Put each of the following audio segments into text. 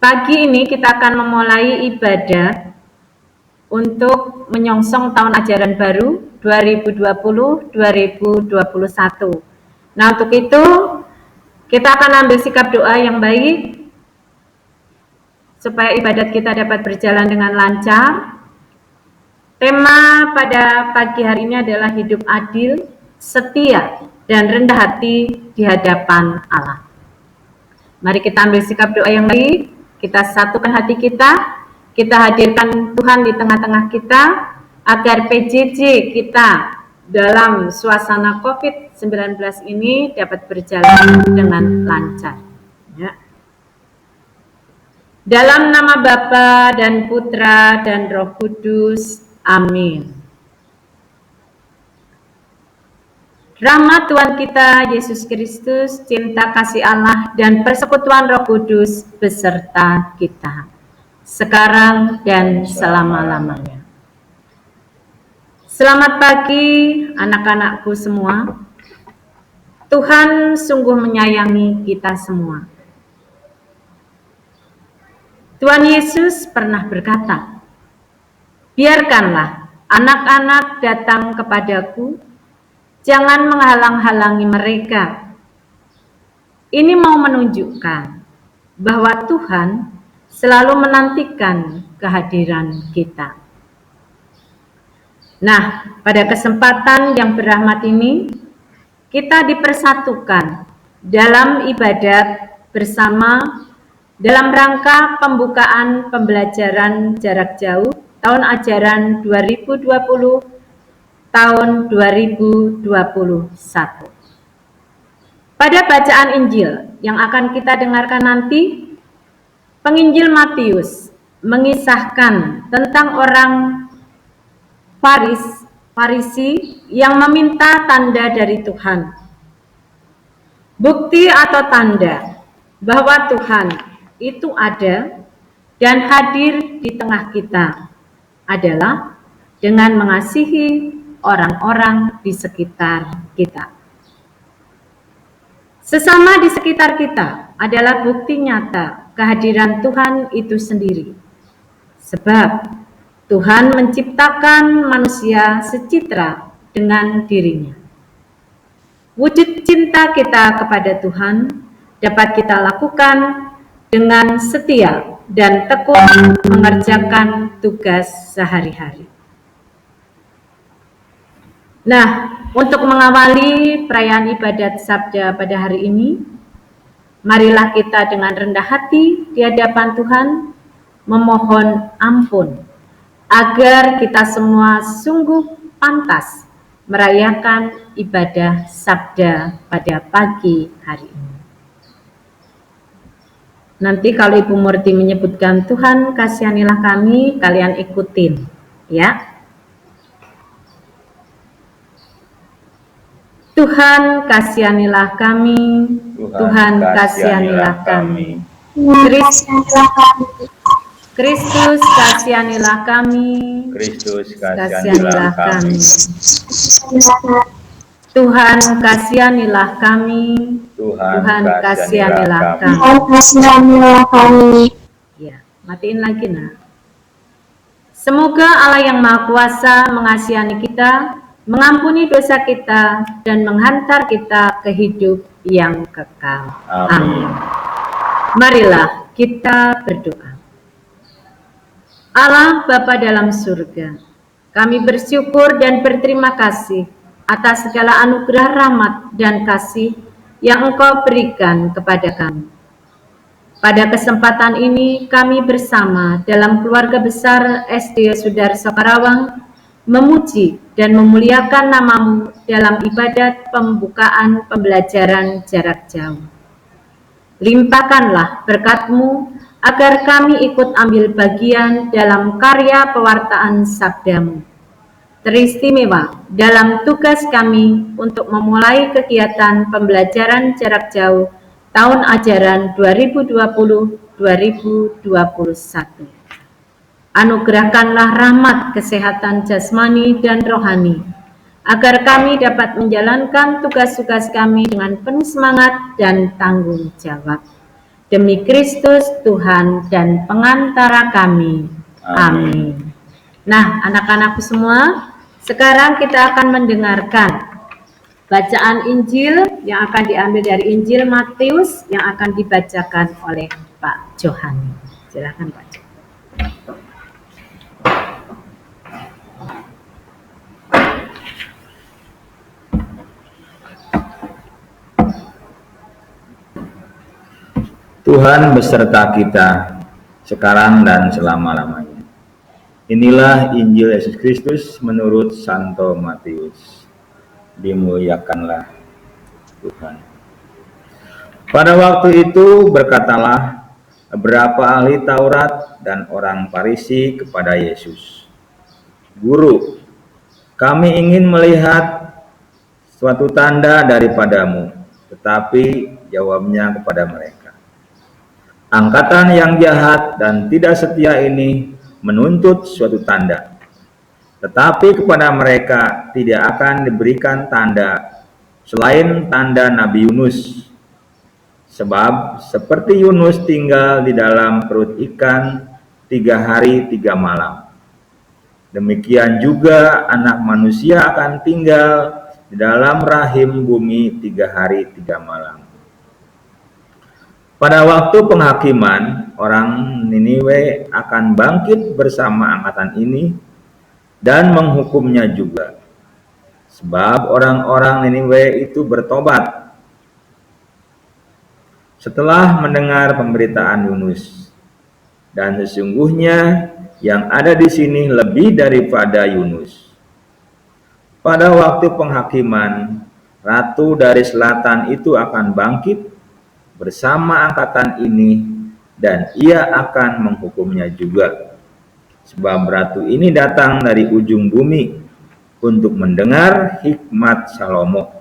Pagi ini kita akan memulai ibadah untuk menyongsong tahun ajaran baru 2020-2021. Nah, untuk itu kita akan ambil sikap doa yang baik supaya ibadat kita dapat berjalan dengan lancar. Tema pada pagi hari ini adalah hidup adil, setia, dan rendah hati di hadapan Allah. Mari kita ambil sikap doa yang baik, kita satukan hati kita hadirkan Tuhan di tengah-tengah kita, agar PJJ kita dalam suasana COVID-19 ini dapat berjalan dengan lancar. Ya. Dalam nama Bapa dan Putra dan Roh Kudus, amin. Rahmat Tuhan kita Yesus Kristus, cinta kasih Allah, dan persekutuan Roh Kudus beserta kita, sekarang dan selama-lamanya. Selamat pagi anak-anakku semua. Tuhan sungguh menyayangi kita semua. Tuhan Yesus pernah berkata, "Biarkanlah anak-anak datang kepadaku, jangan menghalang-halangi mereka." Ini mau menunjukkan bahwa Tuhan selalu menantikan kehadiran kita. Nah, pada kesempatan yang berrahmat ini, kita dipersatukan dalam ibadat bersama dalam rangka pembukaan pembelajaran jarak jauh tahun ajaran 2020 tahun 2021. Pada bacaan Injil yang akan kita dengarkan nanti, penginjil Matius mengisahkan tentang orang Farisi yang meminta tanda dari Tuhan. Bukti atau tanda bahwa Tuhan itu ada dan hadir di tengah kita adalah dengan mengasihi orang-orang di sekitar kita. Sesama di sekitar kita adalah bukti nyata kehadiran Tuhan itu sendiri. Sebab Tuhan menciptakan manusia secitra dengan dirinya. Wujud cinta kita kepada Tuhan dapat kita lakukan dengan setia dan tekun mengerjakan tugas sehari-hari. Nah, untuk mengawali perayaan ibadat Sabda pada hari ini, marilah kita dengan rendah hati di hadapan Tuhan memohon ampun agar kita semua sungguh pantas merayakan ibadah Sabda pada pagi hari ini. Nanti kalau Ibu Murti menyebutkan Tuhan kasihanilah kami, kalian ikutin, ya. Tuhan kasihanilah kami, Tuhan kasihanilah kami. Kristus kasihanilah kami, Kristus kasihanilah kami. Tuhan kasihanilah kami, Tuhan kasihanilah kami. Ya, matiin lagi nak. Semoga Allah yang Maha Kuasa mengasihani kita, mengampuni dosa kita, dan menghantar kita ke hidup yang kekal. Amin. Marilah kita berdoa. Allah Bapa dalam surga, kami bersyukur dan berterima kasih atas segala anugerah rahmat dan kasih yang Engkau berikan kepada kami. Pada kesempatan ini kami bersama dalam keluarga besar SD Sudarso Karawang memuji dan memuliakan nama-Mu dalam ibadat pembukaan pembelajaran jarak jauh. Limpahkanlah berkat-Mu agar kami ikut ambil bagian dalam karya pewartaan sabda-Mu. Teristimewa dalam tugas kami untuk memulai kegiatan pembelajaran jarak jauh tahun ajaran 2020-2021. Anugerahkanlah rahmat kesehatan jasmani dan rohani, agar kami dapat menjalankan tugas-tugas kami dengan penuh semangat dan tanggung jawab. Demi Kristus Tuhan dan pengantara kami. Amin. Nah, anak-anakku semua, sekarang kita akan mendengarkan bacaan Injil yang akan diambil dari Injil Matius yang akan dibacakan oleh Pak Johan. Silakan Pak Johan. Tuhan beserta kita sekarang dan selama-lamanya. Inilah Injil Yesus Kristus menurut Santo Matius. Dimuliakanlah Tuhan. Pada waktu itu berkatalah beberapa ahli Taurat dan orang Farisi kepada Yesus, "Guru, kami ingin melihat suatu tanda daripadamu." Tetapi jawabnya kepada mereka, "Angkatan yang jahat dan tidak setia ini menuntut suatu tanda. Tetapi kepada mereka tidak akan diberikan tanda selain tanda Nabi Yunus. Sebab seperti Yunus tinggal di dalam perut ikan 3 hari 3 malam, demikian juga Anak Manusia akan tinggal di dalam rahim bumi 3 hari 3 malam. Pada waktu penghakiman, orang Niniwe akan bangkit bersama angkatan ini dan menghukumnya juga. Sebab orang-orang Niniwe itu bertobat setelah mendengar pemberitaan Yunus. Dan sesungguhnya yang ada di sini lebih daripada Yunus. Pada waktu penghakiman, ratu dari selatan itu akan bangkit bersama angkatan ini dan ia akan menghukumnya juga. Sebab ratu ini datang dari ujung bumi untuk mendengar hikmat Salomo.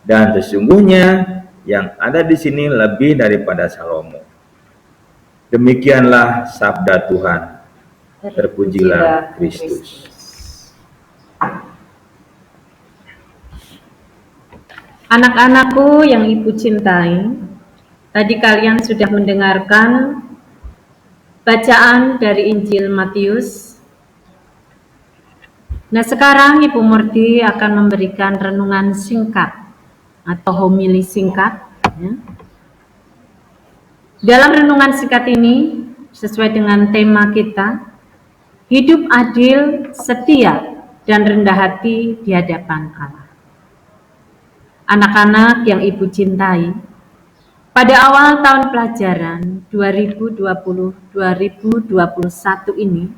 Dan sesungguhnya yang ada di sini lebih daripada Salomo." Demikianlah sabda Tuhan. Terpujilah Kristus. Anak-anakku yang Ibu cintai, tadi kalian sudah mendengarkan bacaan dari Injil Matius. Nah, sekarang Ibu Murti akan memberikan renungan singkat atau homili singkat. Ya. Dalam renungan singkat ini, sesuai dengan tema kita, hidup adil, setia, dan rendah hati di hadapan Allah. Anak-anak yang Ibu cintai, pada awal tahun pelajaran 2020-2021 ini,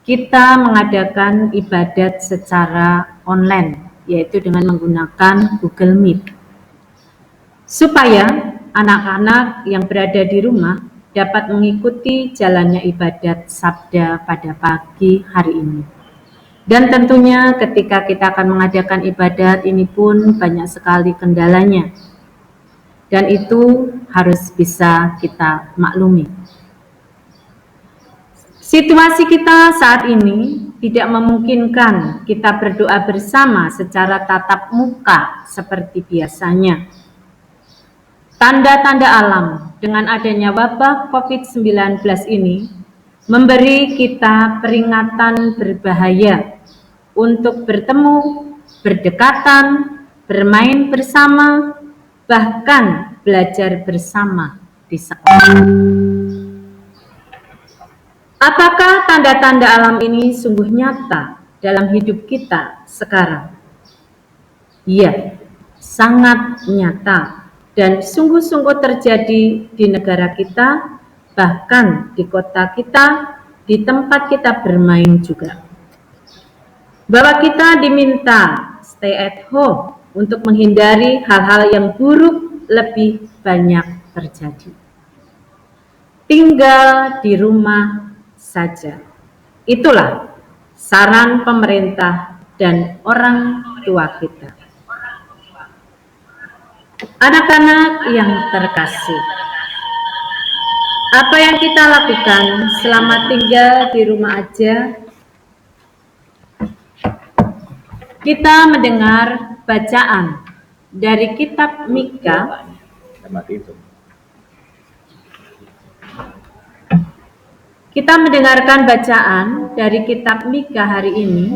kita mengadakan ibadat secara online, yaitu dengan menggunakan Google Meet. Supaya anak-anak yang berada di rumah dapat mengikuti jalannya ibadat sabda pada pagi hari ini. Dan tentunya ketika kita akan mengadakan ibadat ini pun banyak sekali kendalanya. Dan itu harus bisa kita maklumi. Situasi kita saat ini tidak memungkinkan kita berdoa bersama secara tatap muka seperti biasanya. Tanda-tanda alam dengan adanya wabah COVID-19 ini memberi kita peringatan berbahaya untuk bertemu, berdekatan, bermain bersama, bahkan belajar bersama di sekolah. Apakah tanda-tanda alam ini sungguh nyata dalam hidup kita sekarang? Iya, sangat nyata dan sungguh-sungguh terjadi di negara kita, bahkan di kota kita, di tempat kita bermain juga. Bahwa kita diminta stay at home untuk menghindari hal-hal yang buruk lebih banyak terjadi. Tinggal di rumah saja. Itulah saran pemerintah dan orang tua kita. Anak-anak yang terkasih, apa yang kita lakukan selama tinggal di rumah aja? Kita mendengar bacaan dari kitab Mika Kita mendengarkan bacaan dari kitab Mika hari ini,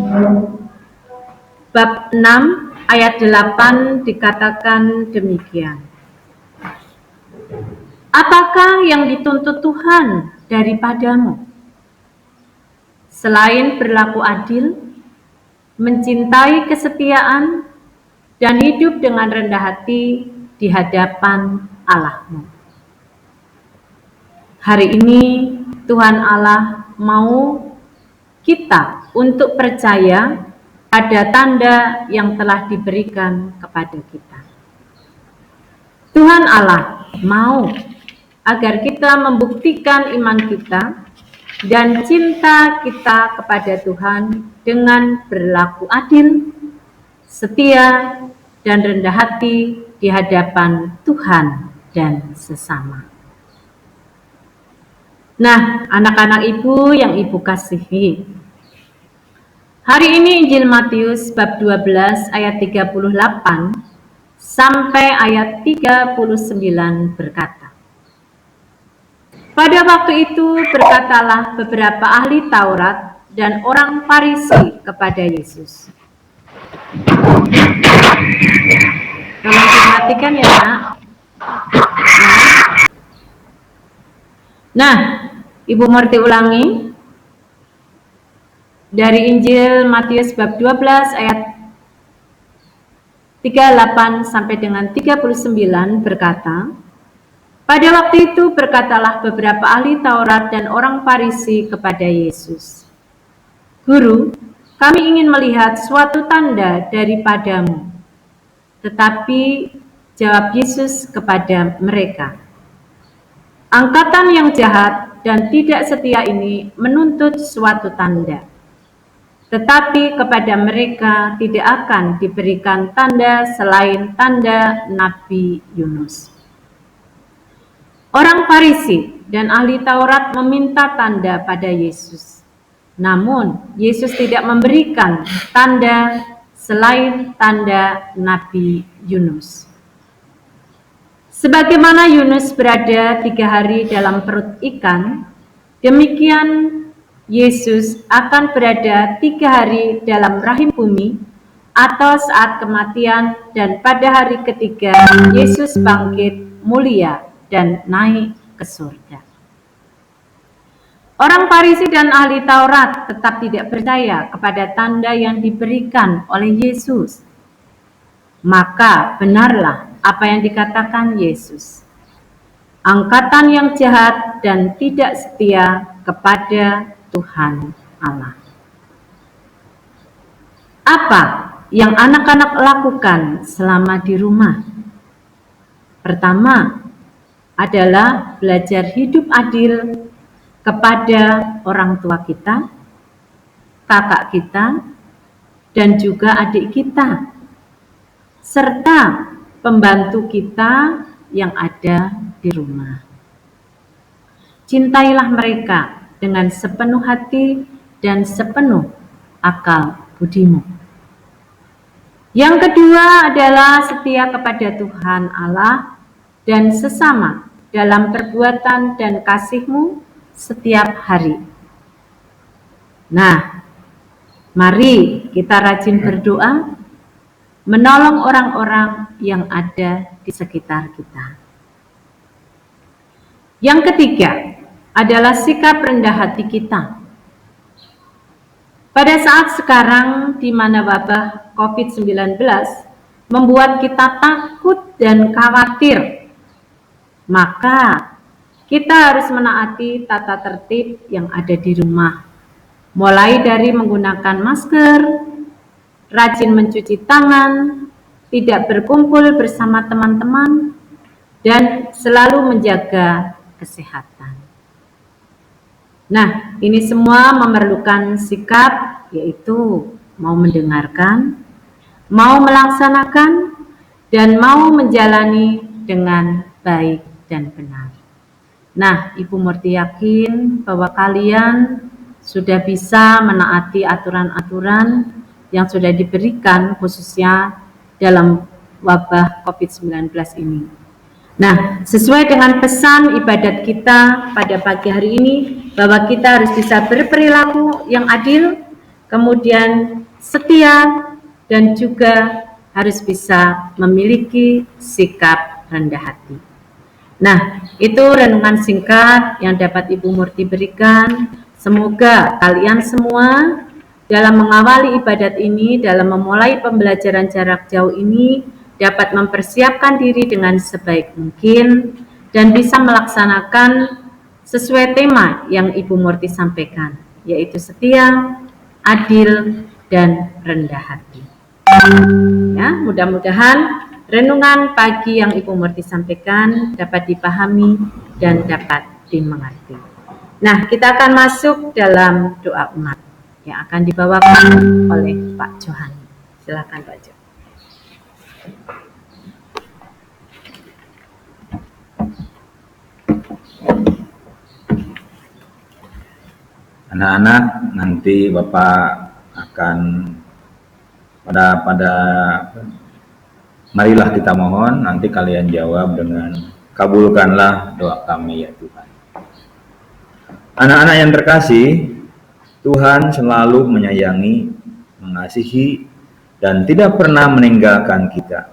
bab 6 ayat 8 dikatakan demikian. Apakah yang dituntut Tuhan daripadamu? Selain berlaku adil, mencintai kesetiaan, dan hidup dengan rendah hati di hadapan Allahmu. Hari ini Tuhan Allah mau kita untuk percaya pada tanda yang telah diberikan kepada kita. Tuhan Allah mau agar kita membuktikan iman kita dan cinta kita kepada Tuhan dengan berlaku adil, setia, dan rendah hati di hadapan Tuhan dan sesama. Nah, anak-anak ibu yang ibu kasihi, hari ini Injil Matius bab 12 ayat 38 sampai ayat 39 berkata, pada waktu itu berkatalah beberapa ahli Taurat dan orang Farisi kepada Yesus. Tolong diperhatikan ya, Nak. Nah, Ibu Murti ulangi dari Injil Matius bab 12 ayat 38 sampai dengan 39 berkata, pada waktu itu berkatalah beberapa ahli Taurat dan orang Farisi kepada Yesus, Guru, kami ingin melihat suatu tanda daripadamu. Tetapi jawab Yesus kepada mereka, angkatan yang jahat dan tidak setia ini menuntut suatu tanda. Tetapi kepada mereka tidak akan diberikan tanda selain tanda Nabi Yunus. Orang Farisi dan ahli Taurat meminta tanda pada Yesus. Namun, Yesus tidak memberikan tanda selain tanda Nabi Yunus. Sebagaimana Yunus berada 3 hari dalam perut ikan, demikian Yesus akan berada 3 hari dalam rahim bumi atau saat kematian, dan pada hari ketiga Yesus bangkit mulia dan naik ke surga. Orang Farisi dan ahli Taurat tetap tidak percaya kepada tanda yang diberikan oleh Yesus. Maka benarlah apa yang dikatakan Yesus. Angkatan yang jahat dan tidak setia kepada Tuhan Allah. Apa yang anak-anak lakukan selama di rumah? Pertama adalah belajar hidup adil kepada orang tua kita, kakak kita, dan juga adik kita, serta pembantu kita yang ada di rumah. Cintailah mereka dengan sepenuh hati dan sepenuh akal budimu. Yang kedua adalah setia kepada Tuhan Allah dan sesama dalam perbuatan dan kasihmu setiap hari. Nah, mari kita rajin berdoa, menolong orang-orang yang ada di sekitar kita. Yang ketiga adalah sikap rendah hati kita. Pada saat sekarang di mana wabah COVID-19 membuat kita takut dan khawatir, maka kita harus menaati tata tertib yang ada di rumah, mulai dari menggunakan masker, rajin mencuci tangan, tidak berkumpul bersama teman-teman, dan selalu menjaga kesehatan. Nah, ini semua memerlukan sikap, yaitu mau mendengarkan, mau melaksanakan, dan mau menjalani dengan baik dan benar. Nah, Ibu Murti yakin bahwa kalian sudah bisa menaati aturan-aturan yang sudah diberikan khususnya dalam wabah COVID-19 ini. Nah, sesuai dengan pesan ibadat kita pada pagi hari ini, bahwa kita harus bisa berperilaku yang adil, kemudian setia, dan juga harus bisa memiliki sikap rendah hati. Nah, itu renungan singkat yang dapat Ibu Murti berikan. Semoga kalian semua dalam mengawali ibadat ini, dalam memulai pembelajaran jarak jauh ini, dapat mempersiapkan diri dengan sebaik mungkin dan bisa melaksanakan sesuai tema yang Ibu Murti sampaikan, yaitu setia, adil, dan rendah hati. Ya, mudah-mudahan renungan pagi yang Ibu Murti sampaikan dapat dipahami dan dapat dimengerti. Nah, kita akan masuk dalam doa umat yang akan dibawakan oleh Pak Johan. Silakan Pak Johan. Anak-anak, nanti Bapak akan pada marilah kita mohon, nanti kalian jawab dengan kabulkanlah doa kami ya Tuhan. Anak-anak yang terkasih, Tuhan selalu menyayangi, mengasihi, dan tidak pernah meninggalkan kita.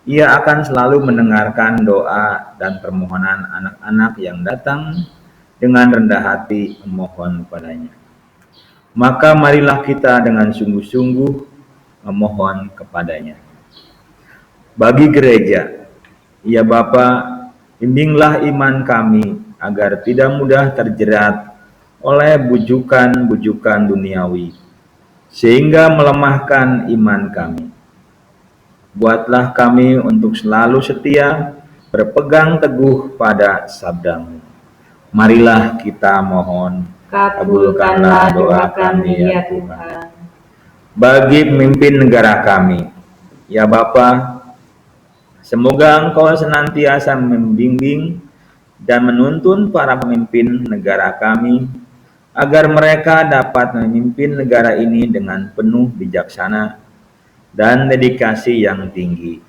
Ia akan selalu mendengarkan doa dan permohonan anak-anak yang datang dengan rendah hati memohon padanya. Maka marilah kita dengan sungguh-sungguh memohon kepadanya. Bagi gereja, ya Bapa, bimbinglah iman kami agar tidak mudah terjerat oleh bujukan-bujukan duniawi, sehingga melemahkan iman kami. Buatlah kami untuk selalu setia, berpegang teguh pada sabdamu. Marilah kita mohon, kabulkanlah doa kami ya Tuhan. Bagi pemimpin negara kami, ya Bapa, semoga Engkau senantiasa membimbing dan menuntun para pemimpin negara kami, agar mereka dapat memimpin negara ini dengan penuh bijaksana dan dedikasi yang tinggi,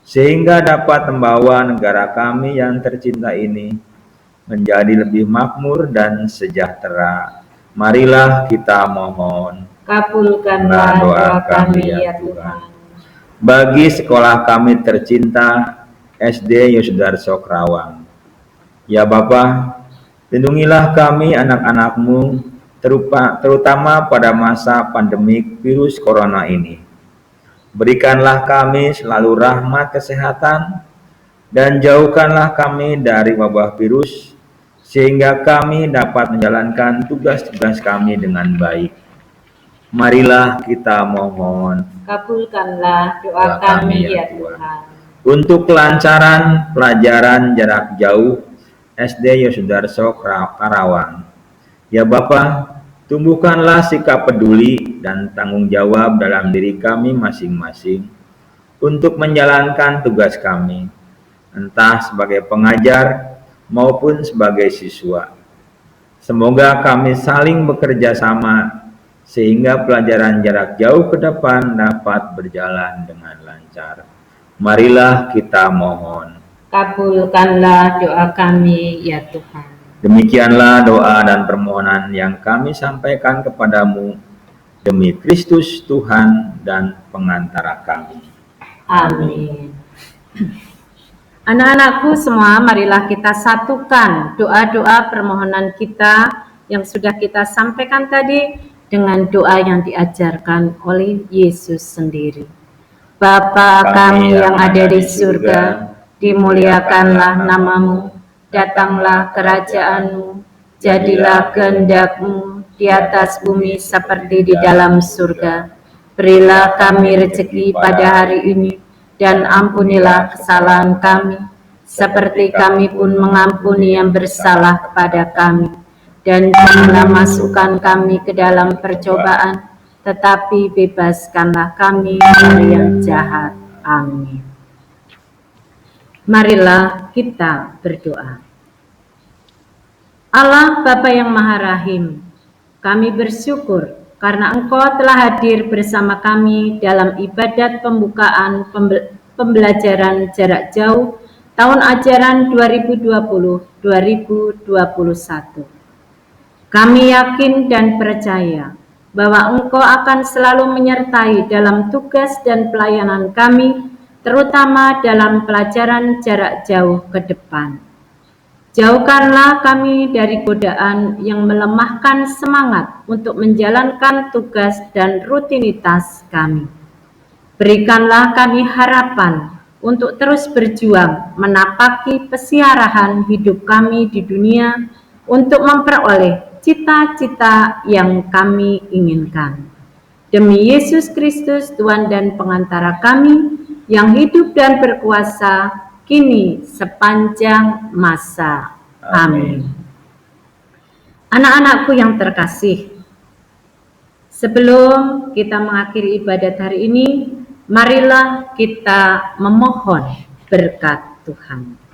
sehingga dapat membawa negara kami yang tercinta ini menjadi lebih makmur dan sejahtera. Marilah kita mohon, kabulkanlah doa kami ya Tuhan. Bagi sekolah kami tercinta, SD Yosudarso Kerawang, ya Bapa, lindungilah kami anak-anak-Mu, terutama pada masa pandemik virus corona ini. Berikanlah kami selalu rahmat kesehatan, dan jauhkanlah kami dari wabah virus, sehingga kami dapat menjalankan tugas-tugas kami dengan baik. Marilah kita mohon, kabulkanlah doa kami ya Tuhan. Untuk kelancaran pelajaran jarak jauh SD Yosudarso Karawang, ya Bapa, tumbuhkanlah sikap peduli dan tanggung jawab dalam diri kami masing-masing untuk menjalankan tugas kami, entah sebagai pengajar maupun sebagai siswa. Semoga kami saling bekerja sama sehingga pelajaran jarak jauh ke depan dapat berjalan dengan lancar. Marilah kita mohon, kabulkanlah doa kami ya Tuhan. Demikianlah doa dan permohonan yang kami sampaikan kepadamu demi Kristus Tuhan dan pengantara kami. Amin. Anak-anakku semua, marilah kita satukan doa-doa permohonan kita yang sudah kita sampaikan tadi dengan doa yang diajarkan oleh Yesus sendiri. Bapa kami yang ada di surga, dimuliakanlah namamu, datanglah kerajaan-Mu, jadilah kehendak-Mu di atas bumi seperti di dalam surga. Berilah kami rezeki pada hari ini, dan ampunilah kesalahan kami, seperti kami pun mengampuni yang bersalah kepada kami. Dan janganlah masukkan kami ke dalam percobaan, tetapi bebaskanlah kami dari yang jahat. Amin. Marilah kita berdoa. Allah Bapa yang Maha Rahim, kami bersyukur karena Engkau telah hadir bersama kami dalam ibadat pembukaan pembelajaran jarak jauh tahun ajaran 2020-2021. Kami yakin dan percaya bahwa Engkau akan selalu menyertai dalam tugas dan pelayanan kami, terutama dalam pelajaran jarak jauh ke depan. Jauhkanlah kami dari godaan yang melemahkan semangat untuk menjalankan tugas dan rutinitas kami. Berikanlah kami harapan untuk terus berjuang menapaki pesiarahan hidup kami di dunia untuk memperoleh cita-cita yang kami inginkan. Demi Yesus Kristus, Tuhan dan pengantara kami, yang hidup dan berkuasa kini sepanjang masa. Amin. Anak-anakku yang terkasih, sebelum kita mengakhiri ibadat hari ini, marilah kita memohon berkat Tuhan.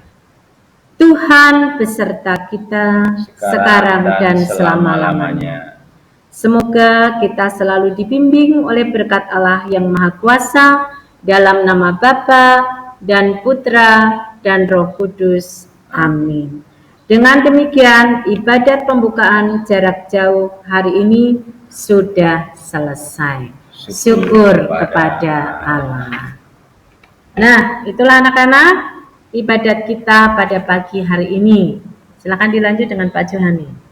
Tuhan beserta kita sekarang dan selama-lamanya. Semoga kita selalu dibimbing oleh berkat Allah yang Maha Kuasa, dalam nama Bapa dan Putra dan Roh Kudus. Amin. Dengan demikian, ibadat pembukaan jarak jauh hari ini sudah selesai. Syukur kepada Allah. Nah, itulah anak-anak ibadat kita pada pagi hari ini. Silakan dilanjut dengan Pak Johani.